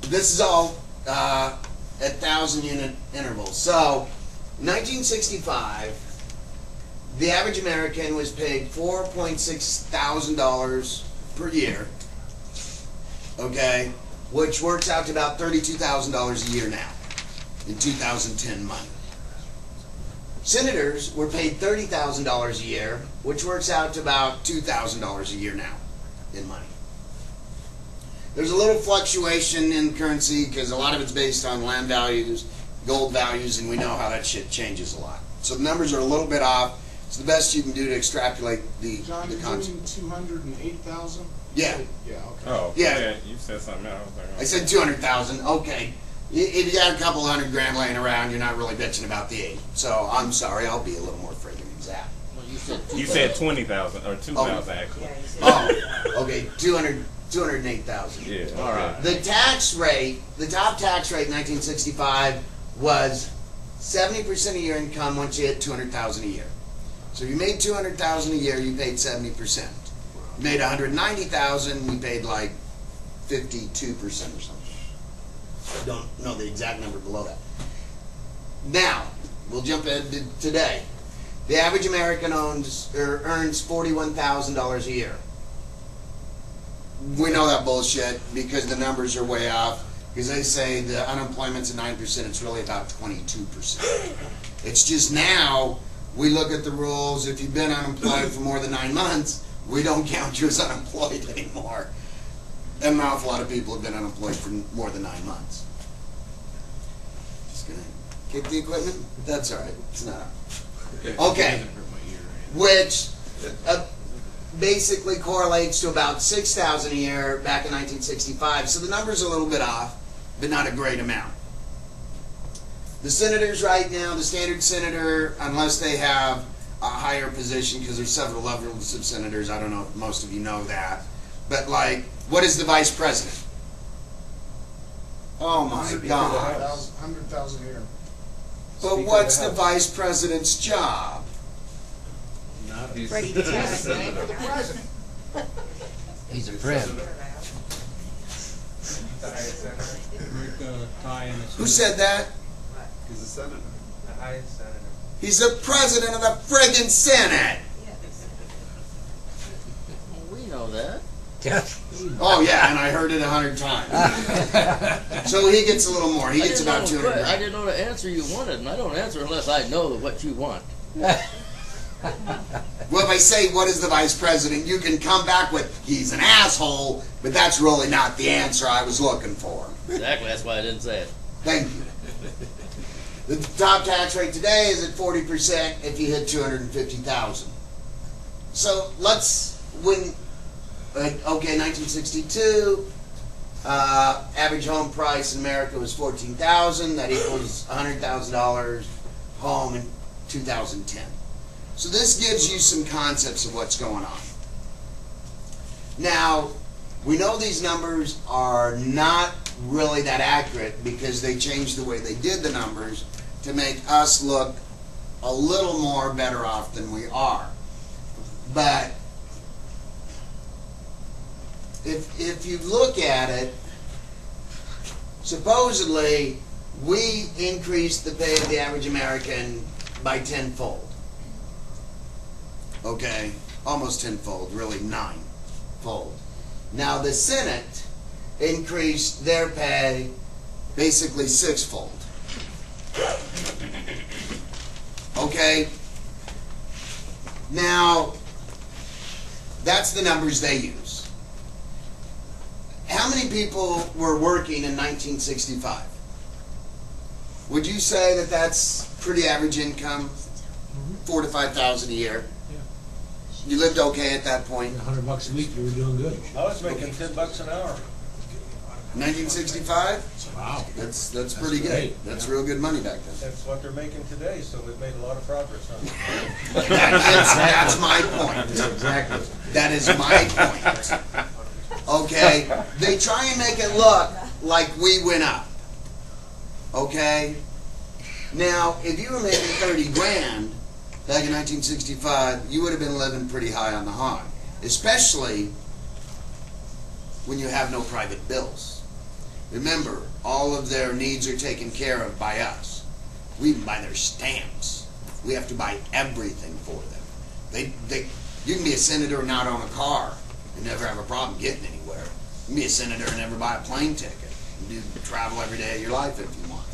this is all at 1,000-unit intervals. So, 1965, the average American was paid $4.6 thousand per year, okay, which works out to about $32,000 a year now in 2010 money. Senators were paid $30,000 a year, which works out to about $2,000 a year now in money. There's a little fluctuation in currency because a lot of it's based on land values, gold values, and we know how that shit changes a lot. So the numbers are a little bit off. It's the best you can do to extrapolate the John, the concept. 208,000? Yeah. Yeah, okay. Oh, Yeah. You said something else. I said 200,000. Okay. If you got a couple $100,000 laying around, you're not really bitching about the 8. So I'm sorry, I'll be a little more friggin' exact. Well, You said 20,000 or 2,000 actually. Oh, okay. 208,000. Yeah. All right. The tax rate, the top tax rate in 1965 was 70% of your income once you hit 200,000 a year. So if you made 200,000 a year, you paid 70%. You made 190,000, you paid like 52% or something. I don't know the exact number below that. Now, we'll jump into today. The average American earns $41,000 a year. We know that bullshit because the numbers are way off. Because they say the unemployment's at 9%, it's really about 22%. It's just now, we look at the rules, if you've been unemployed for more than 9 months, we don't count you as unemployed anymore. And an awful lot of people have been unemployed for more than 9 months. Just gonna kick the equipment? That's alright, it's not. Okay, which basically correlates to about 6,000 a year back in 1965. So the number's a little bit off, but not a great amount. The senators right now, the standard senator, unless they have a higher position, because there's several levels of senators, I don't know if most of you know that, but like, what is the vice president? Oh my God. 100,000 a year. But what's the vice president's job? He's The president. He's a friend. Who said that? He's a senator. The highest senator. He's the president of the friggin' Senate. We know that. Oh yeah, and I heard it 100 times. So he gets a little more. He gets about 200 I grand. didn't know the answer you wanted, and I don't answer unless I know what you want. Well, if I say, what is the vice president, you can come back with, he's an asshole, but that's really not the answer I was looking for. Exactly, that's why I didn't say it. Thank you. The top tax rate today is at 40% if you hit 250,000. So let's, okay, 1962, average home price in America was $14,000. That equals $100,000 home in 2010. So this gives you some concepts of what's going on. Now, we know these numbers are not really that accurate because they changed the way they did the numbers to make us look a little more better off than we are. But if you look at it, supposedly we increased the pay of the average American by tenfold. Okay, almost tenfold, really ninefold. Now the Senate increased their pay basically sixfold. Okay, now that's the numbers they use. How many people were working in 1965? Would you say that that's pretty average income? 4,000 to 5,000 a year. You lived okay at that point? $100 a week, you were doing good. I was making $10 an hour. 1965? Wow. That's pretty good. great. That's real good money back then. That's what they're making today, so we've made a lot of progress on it. That's my point. Exactly. That is my point. Okay? They try and make it look like we went up. Okay? Now, if you were making 30 grand back in 1965, you would have been living pretty high on the hog. Especially when you have no private bills. Remember, all of their needs are taken care of by us. We even buy their stamps. We have to buy everything for them. You can be a senator and not own a car and never have a problem getting anywhere. You can be a senator and never buy a plane ticket. You do travel every day of your life if you want.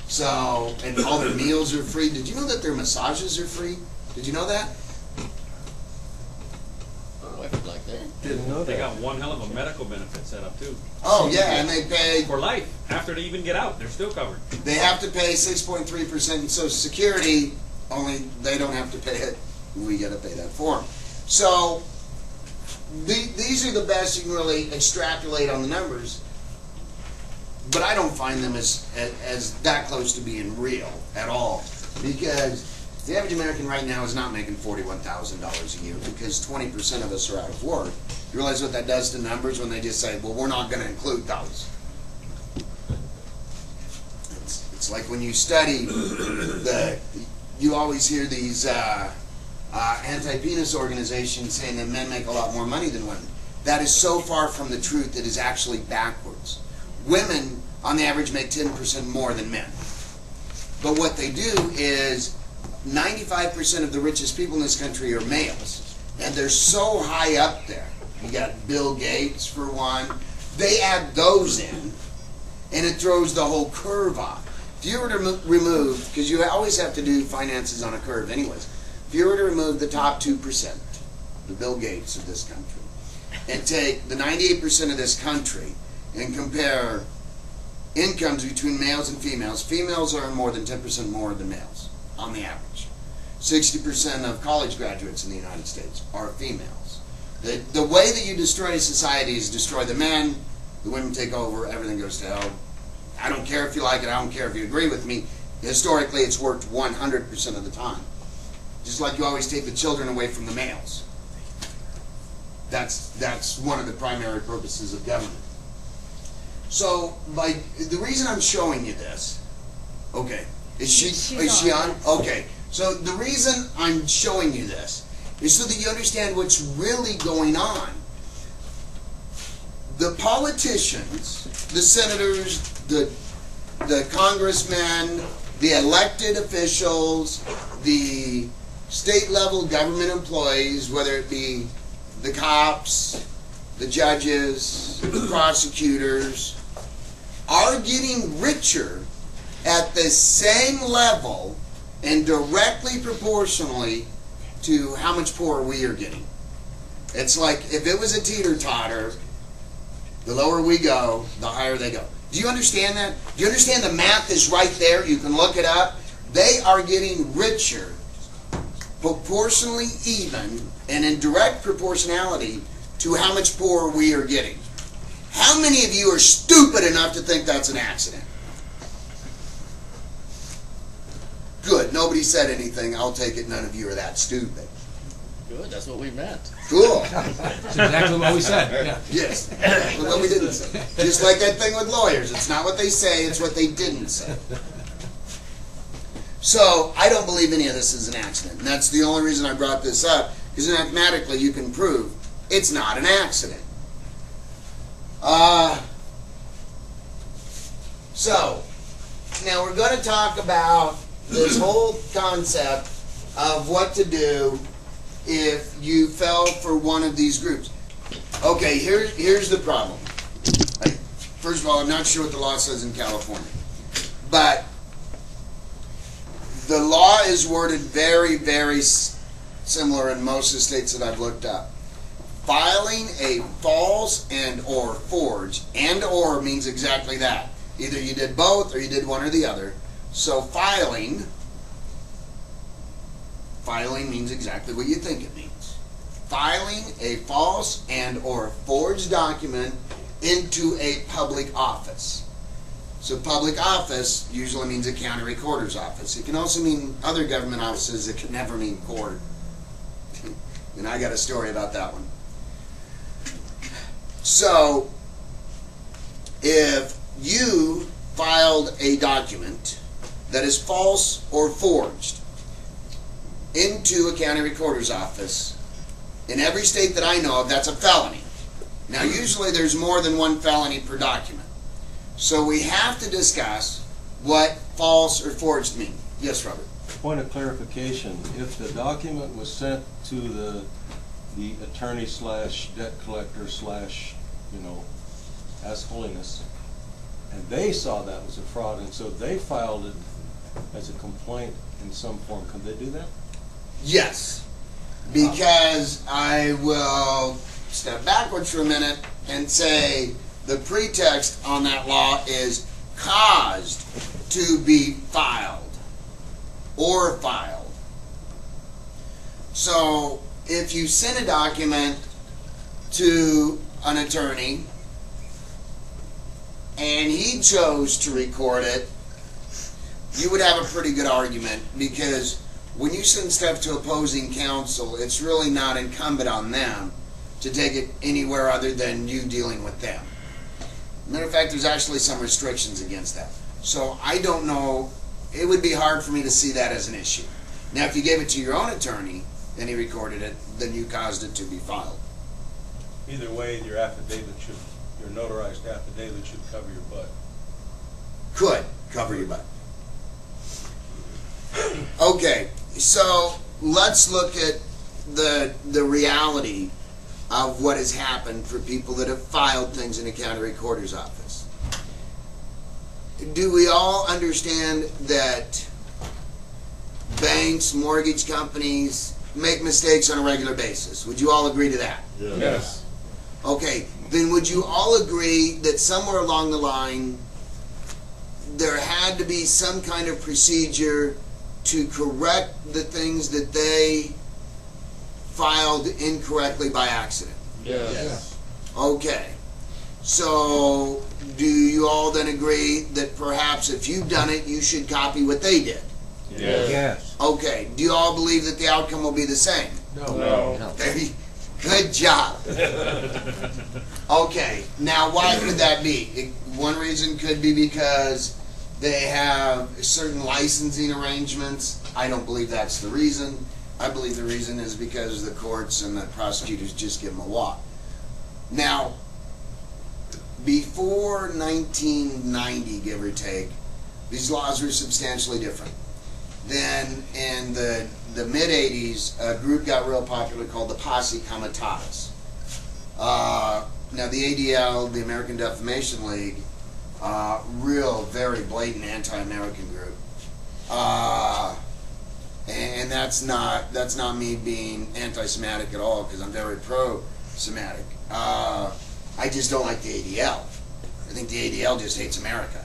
So, and all their meals are free. Did you know that their massages are free? Did you know that? My wife would like that. Didn't know They that. got one hell of a medical benefit set up too. Oh yeah, and they pay. For life. After they even get out, they're still covered. They have to pay 6.3% in Social Security. Only they don't have to pay it. We got to pay that for them. So these are the best you can really extrapolate on the numbers. But I don't find them as that close to being real at all, because the average American right now is not making $41,000 a year because 20% of us are out of work. You realize what that does to numbers when they just say, well, we're not going to include those. It's like when you study, you always hear these anti-penis organizations saying that men make a lot more money than women. That is so far from the truth, it is actually backwards. Women, on the average, make 10% more than men. But what they do is 95% of the richest people in this country are males. And they're so high up there. You got Bill Gates, for one. They add those in, and it throws the whole curve off. If you were to remove, because you always have to do finances on a curve anyways, if you were to remove the top 2%, the Bill Gates of this country, and take the 98% of this country and compare incomes between males and females, females earn more than 10% more than males on the average. 60% of college graduates in the United States are females. The way that you destroy society is destroy the men, the women take over, everything goes to hell. I don't care if you like it, I don't care if you agree with me. Historically, it's worked 100% of the time. Just like you always take the children away from the males. That's one of the primary purposes of government. So, the reason I'm showing you this, okay, is she on? Okay, so the reason I'm showing you this is so that you understand what's really going on. The politicians, the senators, the congressmen, the elected officials, the state level government employees, whether it be the cops, the judges, the prosecutors, are getting richer at the same level and directly proportionally to how much poorer we are getting. It's like if it was a teeter-totter, the lower we go, the higher they go. Do you understand that? Do you understand the math is right there? You can look it up. They are getting richer proportionally even and in direct proportionality to how much poorer we are getting. How many of you are stupid enough to think that's an accident? Good. Nobody said anything. I'll take it none of you are that stupid. Good, that's what we meant. Cool. That's exactly what we said. Yeah. Yes. What we didn't say. Just like that thing with lawyers. It's not what they say, it's what they didn't say. So, I don't believe any of this is an accident. And that's the only reason I brought this up, because mathematically you can prove it's not an accident. So, now we're going to talk about this whole concept of what to do if you fell for one of these groups. Okay, here's the problem. First of all, I'm not sure what the law says in California. But the law is worded very, very similar in most of the states that I've looked up. Filing a false and or forged, and or means exactly that. Either you did both or you did one or the other. So filing means exactly what you think it means. Filing a false and or forged document into a public office. So public office usually means a county recorder's office. It can also mean other government offices. It can never mean court. And I got a story about that one. So, if you filed a document that is false or forged into a county recorder's office, in every state that I know of, that's a felony. Now, usually there's more than one felony per document. So we have to discuss what false or forged mean. Yes, Robert? Point of clarification, if the document was sent to the attorney slash debt collector slash, as holiness, and they saw that was a fraud, and so they filed it as a complaint in some form, could they do that? Yes. Because I will step backwards for a minute and say the pretext on that law is caused to be filed or filed. So if you send a document to an attorney and he chose to record it, you would have a pretty good argument, because when you send stuff to opposing counsel, it's really not incumbent on them to take it anywhere other than you dealing with them. Matter of fact, there's actually some restrictions against that. So I don't know, it would be hard for me to see that as an issue. Now, if you gave it to your own attorney and he recorded it, then you caused it to be filed. Either way, your notarized affidavit should cover your butt. Could cover your butt. Okay, so let's look at the reality of what has happened for people that have filed things in the county recorder's office. Do we all understand that banks, mortgage companies make mistakes on a regular basis? Would you all agree to that? Yes. Okay, then would you all agree that somewhere along the line there had to be some kind of procedure to correct the things that they filed incorrectly by accident? Yes. Okay. So, do you all then agree that perhaps if you've done it, you should copy what they did? Yes. Okay. Do you all believe that the outcome will be the same? No. Very good job. Okay. Now, why could that be? One reason could be because they have certain licensing arrangements. I don't believe that's the reason. I believe the reason is because the courts and the prosecutors just give them a walk. Now, before 1990, give or take, these laws were substantially different. Then, in the mid-'80s, a group got real popular called the Posse Comitatus. Now, the ADL, the American Defamation League, very blatant anti-American group. And that's not me being anti-Semitic at all, because I'm very pro-Semitic. I just don't like the ADL. I think the ADL just hates America.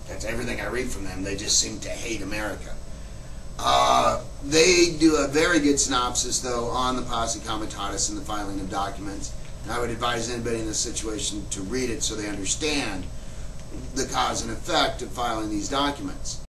That's everything I read from them. They just seem to hate America. They do a very good synopsis, though, on the Posse Comitatus and the filing of documents. And I would advise anybody in this situation to read it so they understand the cause and effect of filing these documents.